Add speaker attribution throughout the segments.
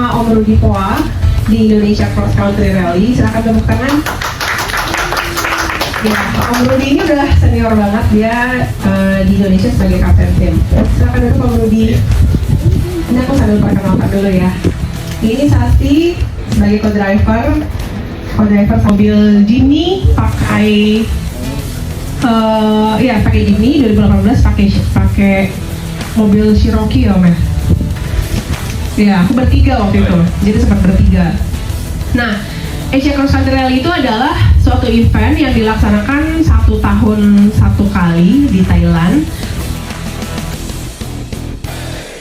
Speaker 1: sama Om Rudi Poa di Indonesia Cross Country Rally. Silakan tepuk tangan. Ya, Om Rudi ini udah senior banget, dia di Indonesia sebagai kapten tim. Silakan dulu Om Rudi. Ini aku sambil perkenalkan dulu ya. Ini Sasti sebagai co-driver mobil Jimny, pakai pakai Jimny 2018, pakai mobil Cherokee ya Om ya. Ya, aku bertiga waktu itu, jadi sempat bertiga. Nah, Asia Cross Country Rally itu adalah suatu event yang dilaksanakan 1 tahun 1 kali di Thailand.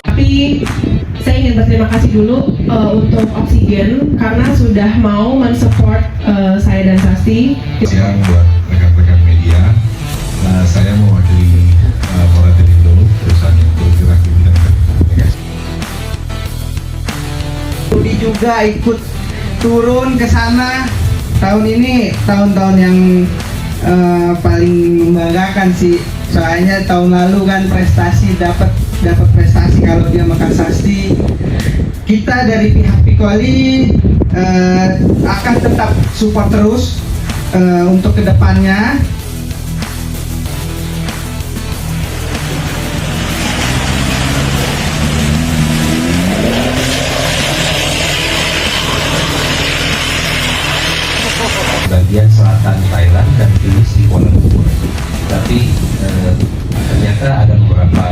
Speaker 1: Tapi saya ingin berterima kasih dulu untuk Oksigen karena sudah mau mensupport saya dan Sasti.
Speaker 2: Siang buat rekan-rekan media, saya mewakili Moratelindo, perusahaan yang bergerak di bidang komunikasi.
Speaker 3: Rudi juga ikut turun ke sana. Tahun ini tahun-tahun yang paling membanggakan sih, soalnya tahun lalu kan prestasi dapat prestasi kalau dia makan Sasti. Kita dari pihak Piccoli akan tetap support terus untuk kedepannya.
Speaker 2: Bagian selatan Thailand dan finish di Kuala Lumpur. Tapi ternyata ada beberapa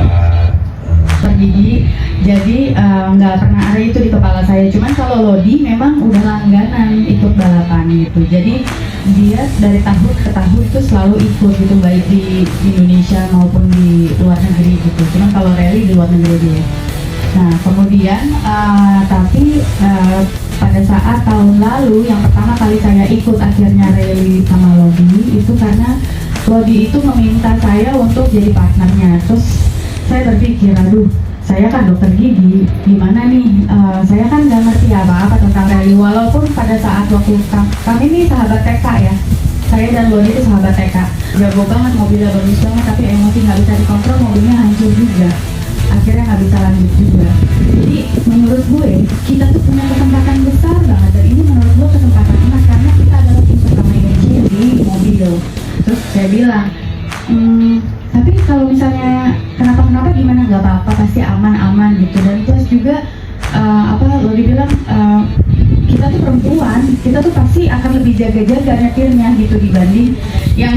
Speaker 4: gigi, jadi nggak pernah ada itu di kepala saya. Cuman kalau Lodi memang udah langganan ikut balapan gitu, jadi dia dari tahun ke tahun itu selalu ikut gitu, baik di Indonesia maupun di luar negeri gitu. Cuman kalau rally di luar negeri dia. Nah kemudian pada saat tahun lalu yang pertama kali saya ikut akhirnya rally sama Lodi itu karena Lodi itu meminta saya untuk jadi partnernya. Terus saya berpikir, aduh, saya kan dokter gigi, gimana nih? Saya kan nggak ngerti apa-apa tentang rally. Walaupun pada saat waktu kami ini sahabat TK ya, saya dan Lodi itu sahabat TK. Jago banget, mobilnya bagus banget, tapi emosi nggak bisa dikontrol, mobilnya hancur juga. Akhirnya nggak bisa lanjut juga. Jadi menurut gue, kita tuh punya kesempatan besar banget. Dan ini menurut gue kesempatan emas karena kita adalah tim pertama Indonesia di mobil. Terus saya bilang, tapi kalau misalnya kenapa gimana, nggak apa-apa, pasti aman gitu. Dan plus juga lo dibilang kita tuh perempuan, kita tuh pasti akan lebih jaga-jaga nyetirnya gitu dibanding yang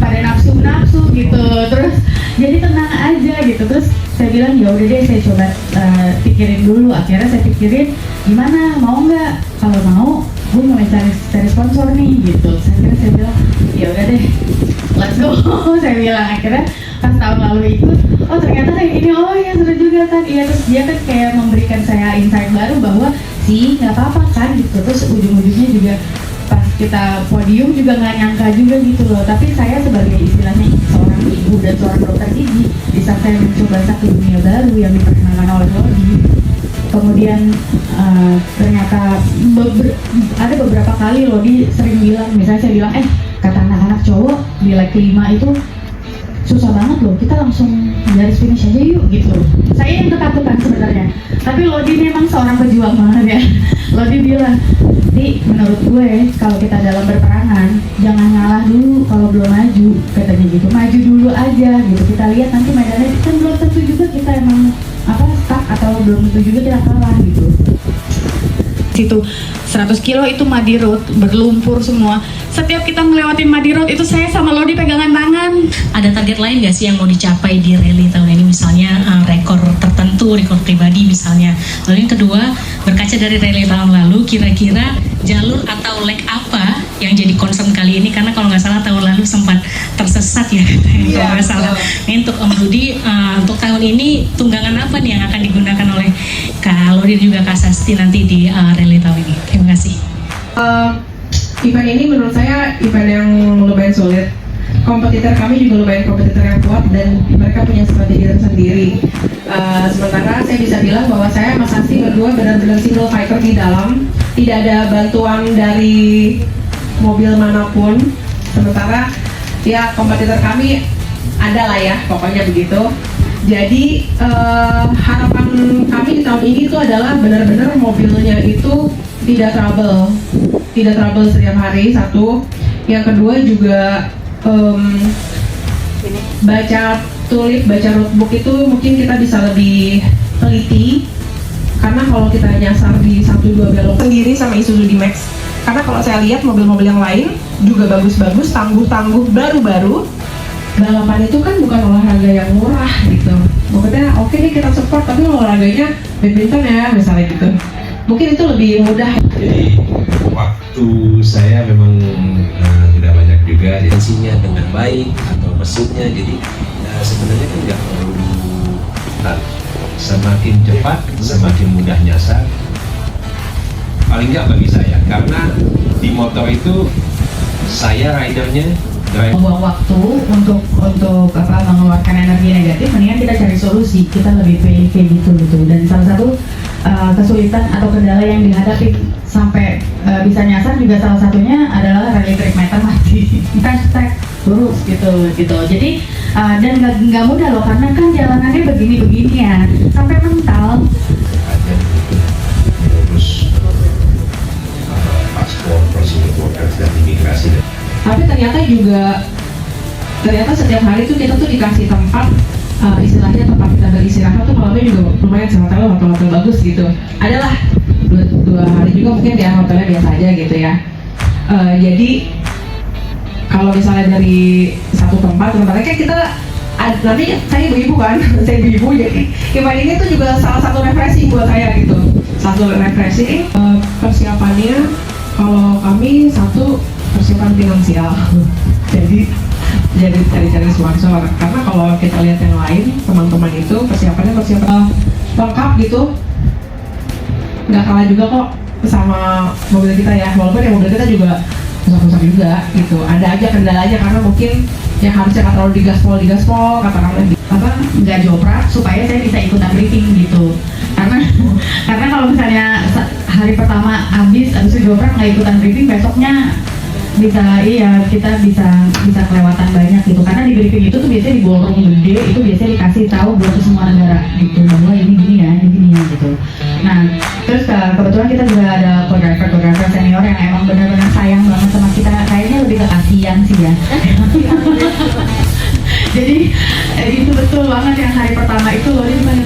Speaker 4: pada nafsu gitu. Terus jadi tenang aja gitu. Terus saya bilang ya udah deh, saya coba pikirin dulu. Akhirnya saya pikirin gimana, mau nggak? Kalau mau, gue mulai cari sponsor nih gitu. Akhirnya saya bilang ya udah deh, let's go. Saya bilang akhirnya pas tahun lalu ikut, oh ternyata kayak gini, oh ya seru juga kan. Iya, terus dia kan kayak memberikan saya insight baru bahwa sih nggak apa-apa kan gitu. Terus ujung-ujungnya juga pas kita podium juga nggak nyangka juga gitu loh. Tapi saya sebagai istilahnya seorang ibu dan seorang dokter gigi, di saat saya mencoba satu dunia baru yang diperkenalkan oleh Lodi, kemudian ternyata ada beberapa kali Lodi sering bilang, misalnya saya bilang, kata anak-anak cowok di leg 5 itu susah banget loh, kita langsung garis finish aja yuk gitu. Saya yang ketakutan sebenarnya, tapi Lodi memang seorang pejuang banget ya. Lodi bilang, Di, menurut gue kalau kita dalam berperangan jangan ngalah dulu kalau belum maju, katanya gitu. Maju dulu aja gitu, kita lihat nanti medannya, kan belum tentu juga kita emang stuck atau belum tentu juga kita kalah gitu. Situ 100 kilo itu muddy road, berlumpur semua. Setiap kita ngelewatin muddy road itu saya sama Lodi pegangan tangan.
Speaker 5: Ada target lain nggak sih yang mau dicapai di rally tahun ini? Misalnya rekor tertentu, rekor pribadi misalnya. Lalu yang kedua, berkaca dari rally tahun lalu, kira-kira jalur atau leg apa yang jadi concern kali ini? Karena kalau nggak salah tahun lalu sempat tersesat ya, kalau nggak salah. Ini untuk Om Rudi, untuk tahun ini tunggangan apa nih yang akan digunakan oleh Kak Lodi dan juga Kak Sasti nanti di rally tahun ini? Terima kasih.
Speaker 1: Event ini menurut saya event yang lumayan sulit. Kompetitor kami juga lumayan kompetitor yang kuat dan mereka punya strategi tersendiri. Sementara saya bisa bilang bahwa saya sama Sasti berdua benar-benar single fighter di dalam, tidak ada bantuan dari mobil manapun. Sementara ya kompetitor kami ada lah ya, pokoknya begitu. Jadi harapan kami di tahun ini itu adalah benar-benar mobilnya itu tidak trouble setiap hari, satu. Yang kedua juga baca roadbook itu mungkin kita bisa lebih teliti, karena kalau kita nyasar di 1-2 belok sendiri sama Isuzu D-Max, karena kalau saya lihat mobil-mobil yang lain juga bagus-bagus, tangguh-tangguh, baru-baru. Balapan itu kan bukan olahraga yang murah gitu. Maksudnya oke nih kita support, tapi olahraganya badminton ya misalnya gitu. Mungkin itu lebih mudah.
Speaker 2: Jadi waktu saya memang tidak banyak juga.
Speaker 6: Tensinya dengan baik atau mesinnya, jadi sebenarnya kan nggak perlu
Speaker 2: Semakin cepat, semakin mudah nyasar. Paling nggak bagi saya, karena di motor itu saya ridernya
Speaker 4: Buang waktu untuk mengeluarkan energi negatif, mendingan kita cari solusi, kita lebih PV gitu. Dan salah satu kesulitan atau kendala yang dihadapi sampai bisa nyasar juga salah satunya adalah rally track meter mati, hashtag lurus gitu. Jadi dan nggak mudah loh, karena kan jalanannya begini ya, sampai mental.
Speaker 2: ada ngurus paspor, prosedur dan imigrasi.
Speaker 1: Tapi ternyata setiap hari tuh kita tuh dikasih tempat, istilahnya tempat kita beristirahat tuh malamnya juga lumayan, sama hotel bagus gitu. Adalah dua hari juga mungkin ya hotelnya biasa aja gitu ya. Jadi kalau misalnya dari satu tempat sementara kan kita nanti saya ibu-ibu kan, saya ibu-ibu, jadi event ini tuh juga salah satu refreshing buat saya gitu. Satu refreshing. Persiapannya kalau kami satu persiapan finansial. Jadi cari-cari sponsor, karena kalau kita lihat yang lain teman-teman itu persiapan lengkap gitu, nggak kalah juga kok sama mobil kita ya, walaupun ya mobil kita juga rusak-rusak juga gitu, ada aja kendalanya karena mungkin yang harusnya nggak terlalu digaspol katakanlah
Speaker 4: Nggak joprak supaya saya bisa ikutan briefing gitu, karena kalau misalnya hari pertama habis itu joprak nggak ikutan briefing, besoknya kita bisa kelewatan banyak gitu, karena di briefing itu tuh biasanya di ballroom gede itu biasanya dikasih tahu buat semua negara gitu bahwa ini gini ya gitu. Nah terus kebetulan kita juga ada co-driver senior yang emang benar-benar sayang banget sama kita, kayaknya lebih ke kasihan sih ya. Jadi itu betul banget yang hari pertama itu loh, dia bilang,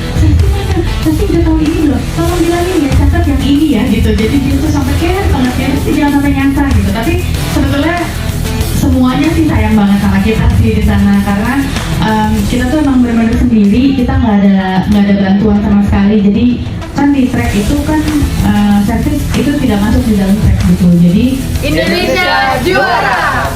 Speaker 4: Sasi udah tahu ini loh, tolong bilangin ya, catat yang ini ya gitu. Jadi dia tuh sampai care banget ya, sih jangan sampai nyasar gitu. Tapi sebetulnya semuanya sih sayang banget sama kita sih di sana, karena kita tuh emang benar-benar sendiri, kita nggak ada bantuan sama sekali. Jadi kan di track itu kan servis itu tidak masuk di dalam track gitu. Jadi
Speaker 7: Indonesia juara.